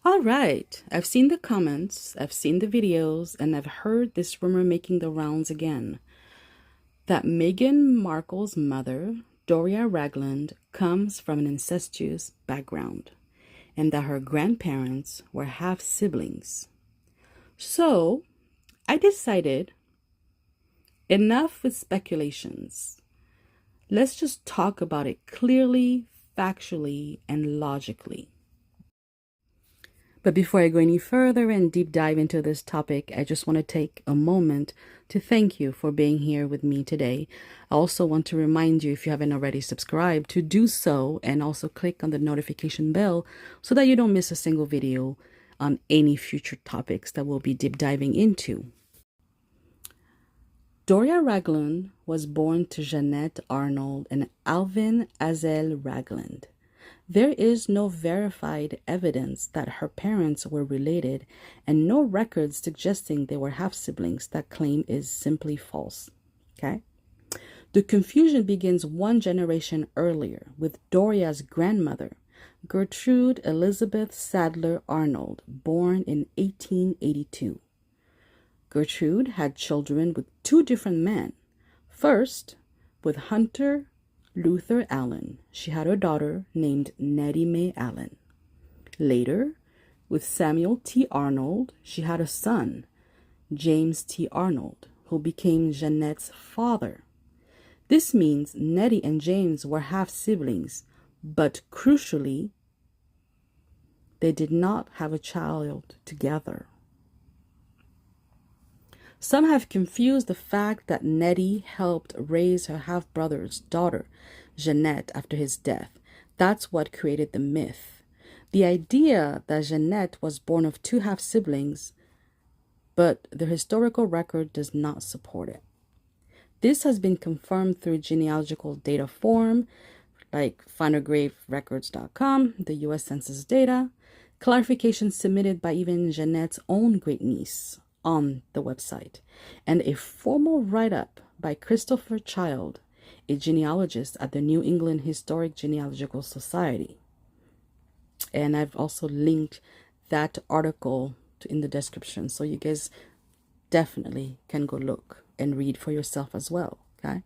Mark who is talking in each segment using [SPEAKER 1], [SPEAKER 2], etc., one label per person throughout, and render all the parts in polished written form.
[SPEAKER 1] All right, I've seen the comments, I've seen the videos, and I've heard this rumor making the rounds again that Meghan Markle's mother, Doria Ragland, comes from an incestuous background and that her grandparents were half siblings. So I decided enough with speculations. Let's just talk about it clearly, factually, and logically. But before I go any further and deep dive into this topic, I just want to take a moment to thank you for being here with me today. I also want to remind you, if you haven't already subscribed, to do so and also click on the notification bell so that you don't miss a single video on any future topics that we'll be deep diving into. Doria Ragland was born to Jeanette Arnold and Alvin Azel Ragland. There is no verified evidence that her parents were related and no records suggesting they were half-siblings. That claim is simply false. Okay? The confusion begins one generation earlier with Doria's grandmother, Gertrude Elizabeth Sadler Arnold, born in 1882. Gertrude had children with two different men. First, with Hunter Luther Allen. She had a daughter named Nettie Mae Allen. Later, with Samuel T. Arnold, she had a son, James T. Arnold, who became Jeanette's father. This means Nettie and James were half-siblings, but crucially, they did not have a child together. Some have confused the fact that Nettie helped raise her half-brother's daughter, Jeanette, after his death. That's what created the myth. The idea that Jeanette was born of two half-siblings, but the historical record does not support it. This has been confirmed through genealogical data form, like findergraverecords.com, the U.S. Census data, clarification submitted by even Jeanette's own great-niece on the website, and a formal write-up by Christopher Child, a genealogist at the New England Historic Genealogical Society. And I've also linked that article in the description, so you guys definitely can go look and read for yourself as well, okay?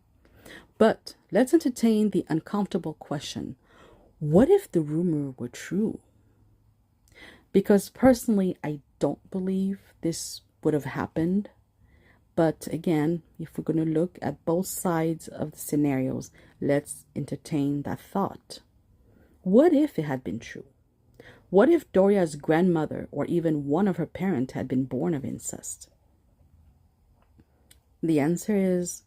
[SPEAKER 1] But let's entertain the uncomfortable question: what if the rumor were true? Because personally, I don't believe this would have happened. But again, if we're going to look at both sides of the scenarios, let's entertain that thought. What if it had been true? What if Doria's grandmother or even one of her parents had been born of incest? The answer is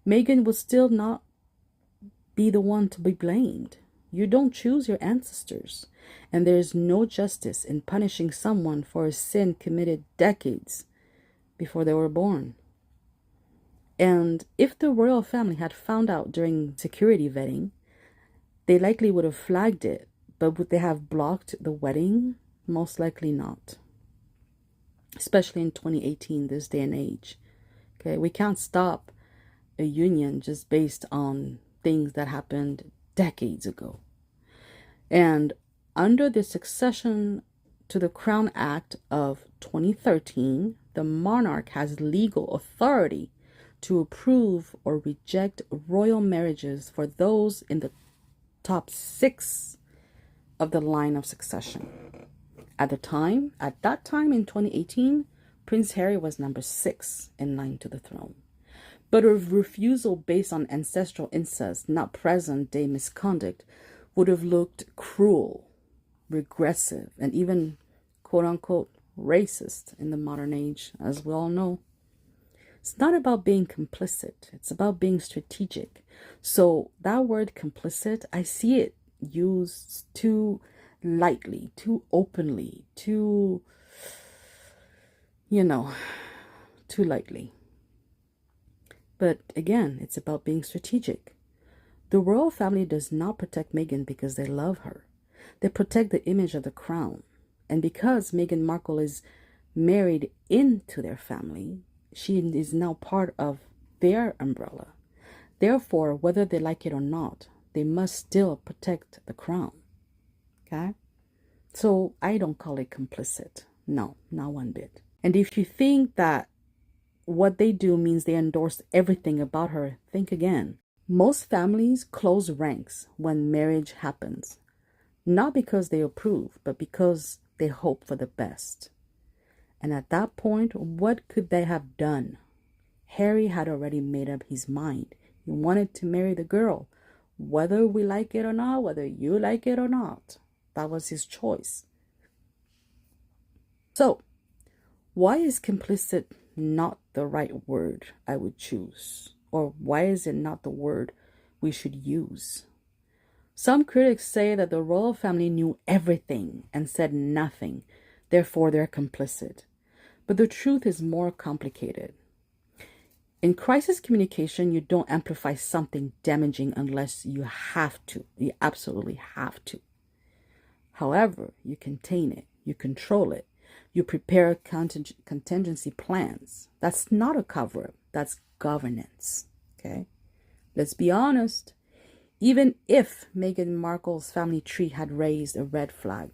[SPEAKER 1] Meghan would still not be the one to be blamed. You don't choose your ancestors, and there is no justice in punishing someone for a sin committed decades before they were born. And if the royal family had found out during security vetting, they likely would have flagged it, but would they have blocked the wedding? Most likely not. Especially in 2018, this day and age. Okay, we can't stop a union just based on things that happened decades ago. And under the Succession to the Crown Act of 2013, the monarch has legal authority to approve or reject royal marriages for those in the top 6 of the line of succession. At that time in 2018, Prince Harry was number 6 in line to the throne. But a refusal based on ancestral incest, not present-day misconduct, would have looked cruel, regressive, and even quote-unquote racist in the modern age, as we all know. It's not about being complicit. It's about being strategic. So that word complicit, I see it used too lightly, too openly, too lightly. But again, it's about being strategic. The royal family does not protect Meghan because they love her. They protect the image of the crown. And because Meghan Markle is married into their family, she is now part of their umbrella. Therefore, whether they like it or not, they must still protect the crown. Okay? So I don't call it complicit. No, not one bit. And if you think that what they do means they endorse everything about her, think again. Most families close ranks when marriage happens, not because they approve, but because they hope for the best. And at that point, what could they have done? Harry had already made up his mind. He wanted to marry the girl, whether we like it or not, whether you like it or not. That was his choice. So, why is complicit not the right word I would choose? Or why is it not the word we should use? Some critics say that the royal family knew everything and said nothing, therefore they're complicit. But the truth is more complicated. In crisis communication, you don't amplify something damaging unless you have to. You absolutely have to. However, you contain it, you control it, you prepare contingency plans. That's not a cover-up, that's governance. Okay? Let's be honest. Even if Meghan Markle's family tree had raised a red flag,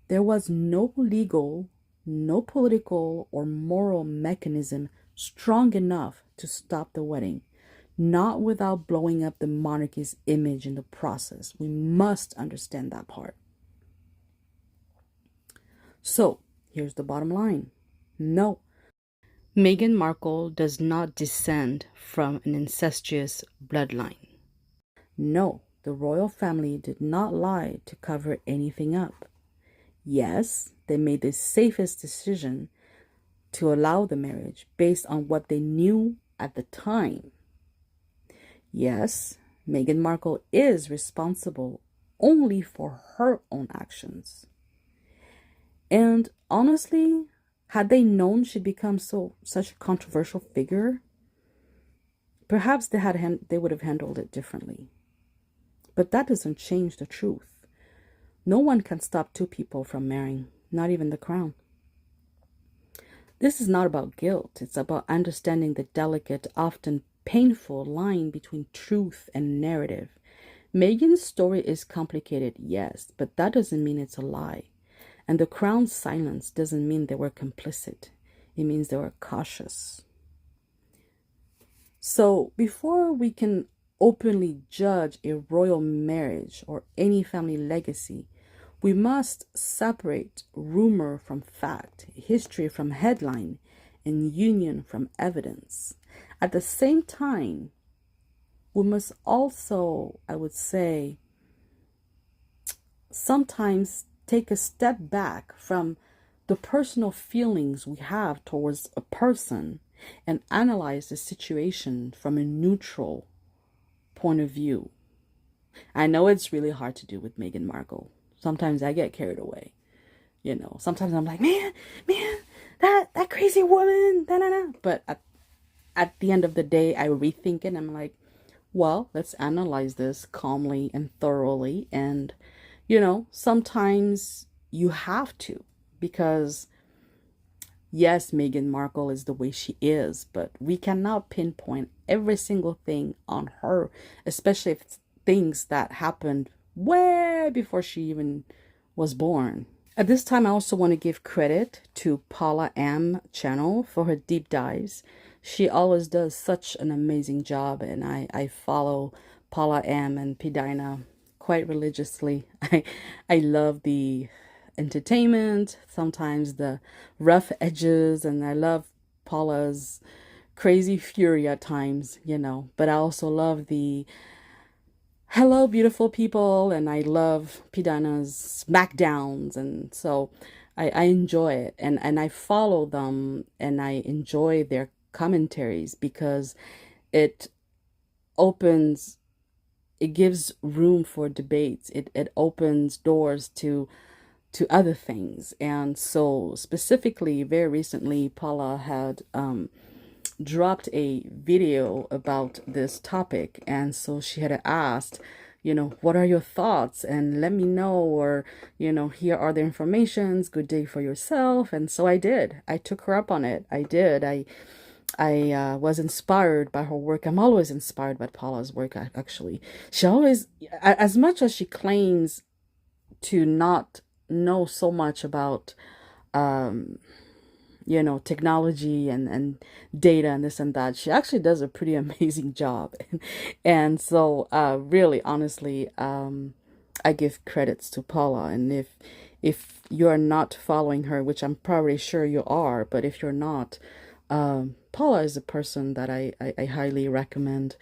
[SPEAKER 1] there was no legal, no political or moral mechanism strong enough to stop the wedding, not without blowing up the monarchy's image in the process. We must understand that part. So, here's the bottom line. No, Meghan Markle does not descend from an incestuous bloodline. No, the royal family did not lie to cover anything up. Yes, they made the safest decision to allow the marriage based on what they knew at the time. Yes, Meghan Markle is responsible only for her own actions. And honestly, had they known she'd become such a controversial figure, perhaps they would have handled it differently. But that doesn't change the truth. No one can stop two people from marrying, not even the crown. This is not about guilt. It's about understanding the delicate, often painful line between truth and narrative. Meghan's story is complicated, yes, but that doesn't mean it's a lie. And the crown's silence doesn't mean they were complicit. It means they were cautious. So before we can openly judge a royal marriage or any family legacy, we must separate rumor from fact, history from headline, and union from evidence. At the same time, we must also, I would say, sometimes take a step back from the personal feelings we have towards a person and analyze the situation from a neutral point of view. I know it's really hard to do with Meghan Markle. Sometimes I get carried away. Sometimes I'm like, man, that crazy woman, da-da-da. But at the end of the day, I rethink it. I'm like, well, let's analyze this calmly and thoroughly. And, sometimes you have to, because yes, Meghan Markle is the way she is, but we cannot pinpoint every single thing on her, especially if it's things that happened way before she even was born. At this time, I also want to give credit to Paula M Channel for her deep dives. She always does such an amazing job, and I follow Paula M and Pidina quite religiously. I love the entertainment, sometimes the rough edges, and I love Paula's crazy fury at times, but I also love the hello beautiful people, and I love Pidana's smackdowns, and so I enjoy it, and I follow them, and I enjoy their commentaries because it gives room for debates. It opens doors to other things. And so specifically, very recently, Paula had dropped a video about this topic, and so she had asked, what are your thoughts, and let me know, or here are the informations, good day for yourself. And so I took her up on it. I was inspired by her work. I'm always inspired by Paula's work, actually. She always, as much as she claims to not know so much about, you know, technology and data and this and that. She actually does a pretty amazing job. And so, really, honestly, I give credits to Paula. And if you're not following her, which I'm probably sure you are, but if you're not, Paula is a person that I highly recommend.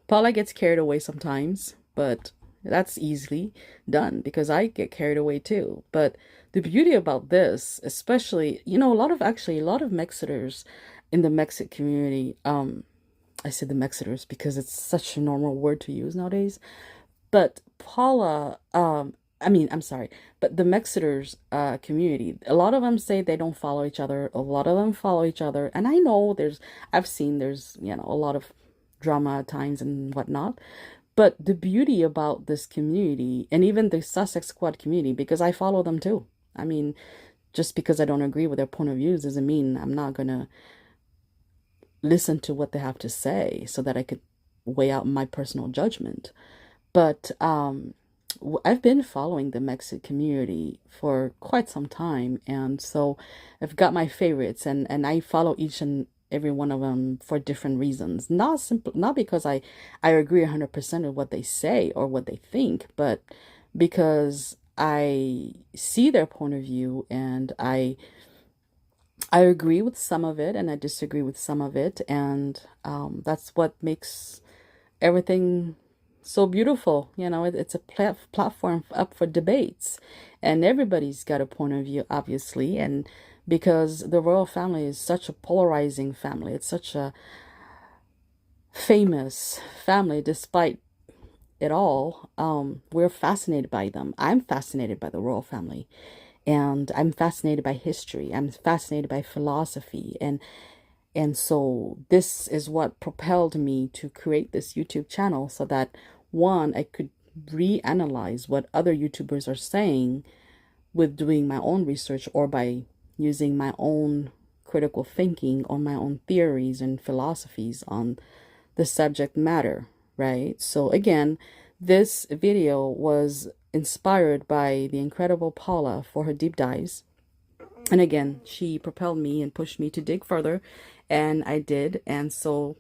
[SPEAKER 1] Paula gets carried away sometimes, but that's easily done because I get carried away too. But the beauty about this, especially, you know, a lot of Mexiters in the Mexican community, I say the Mexiters because it's such a normal word to use nowadays. But Paula, I'm sorry, but the Mexiters community, a lot of them say they don't follow each other. A lot of them follow each other. And I know I've seen there's, you know, a lot of drama at times and whatnot. But the beauty about this community and even the Sussex Squad community, because I follow them too. I mean, just because I don't agree with their point of views doesn't mean I'm not going to listen to what they have to say so that I could weigh out my personal judgment. But I've been following the Mexican community for quite some time, and so I've got my favorites, and I follow each and every one of them for different reasons. Not because I agree 100% with what they say or what they think, but because I see their point of view, and I agree with some of it and I disagree with some of it, and that's what makes everything so beautiful. You know, it's a platform up for debates, and everybody's got a point of view, obviously. And because the royal family is such a polarizing family, it's such a famous family, despite it all, we're fascinated by them. I'm fascinated by the royal family, and I'm fascinated by history. I'm fascinated by philosophy, and so this is what propelled me to create this YouTube channel, so that one, I could reanalyze what other YouTubers are saying with doing my own research, or by using my own critical thinking on my own theories and philosophies on the subject matter, right? So again, this video was inspired by the incredible Paula for her deep dives. And again, she propelled me and pushed me to dig further, and I did. And so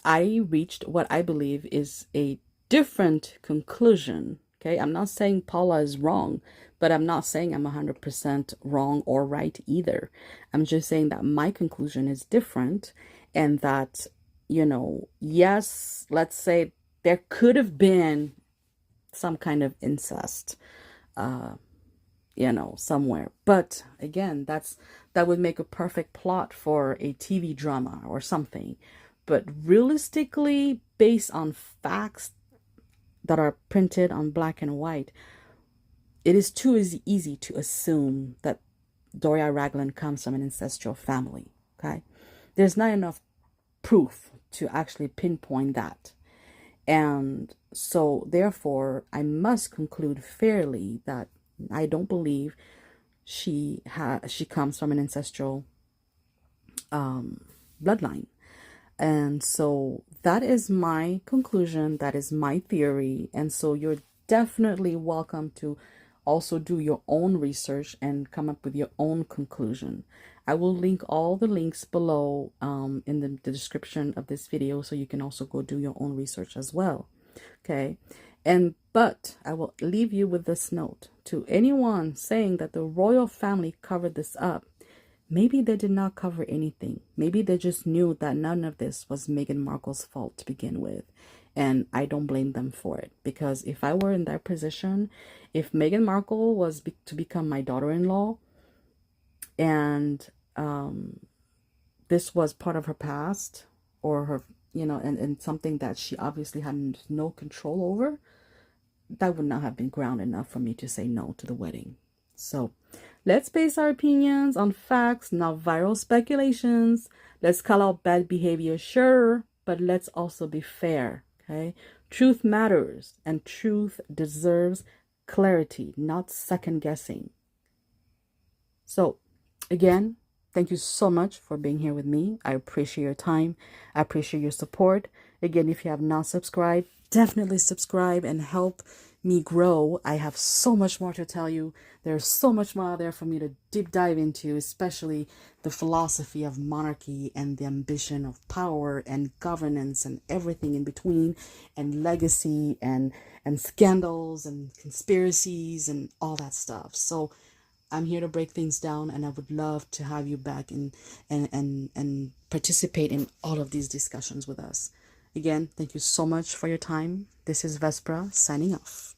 [SPEAKER 1] I reached what I believe is a different conclusion. Okay, I'm not saying Paula is wrong, but I'm not saying I'm 100% wrong or right either. I'm just saying that my conclusion is different, and that, you know, yes, let's say there could have been some kind of incest, you know, somewhere. But again, that would make a perfect plot for a TV drama or something. But realistically, based on facts that are printed on black and white, it is too easy to assume that Doria Ragland comes from an ancestral family. Okay, there's not enough proof to actually pinpoint that. And so therefore, I must conclude fairly that I don't believe she comes from an ancestral bloodline. And so that is my conclusion. That is my theory. And so you're definitely welcome to also do your own research and come up with your own conclusion. I will link all the links below in the description of this video, so you can also go do your own research as well. Okay. But I will leave you with this note: to anyone saying that the royal family covered this up, maybe they did not cover anything. Maybe they just knew that none of this was Meghan Markle's fault to begin with. And I don't blame them for it, because if I were in that position, if Meghan Markle was to become my daughter-in-law, and this was part of her past, or her, you know, and something that she obviously had no control over, that would not have been ground enough for me to say no to the wedding. So let's base our opinions on facts, not viral speculations. Let's call out bad behavior, sure, but let's also be fair. Okay, truth matters, and truth deserves clarity, not second guessing. So again, thank you so much for being here with me. I appreciate your time. I appreciate your support. Again, if you have not subscribed, definitely subscribe and help me grow. I have so much more to tell you. There's so much more out there for me to deep dive into, especially the philosophy of monarchy and the ambition of power and governance and everything in between, and legacy and scandals and conspiracies and all that stuff. So I'm here to break things down, and I would love to have you back and participate in all of these discussions with us. Again, thank you so much for your time. This is Vespra signing off.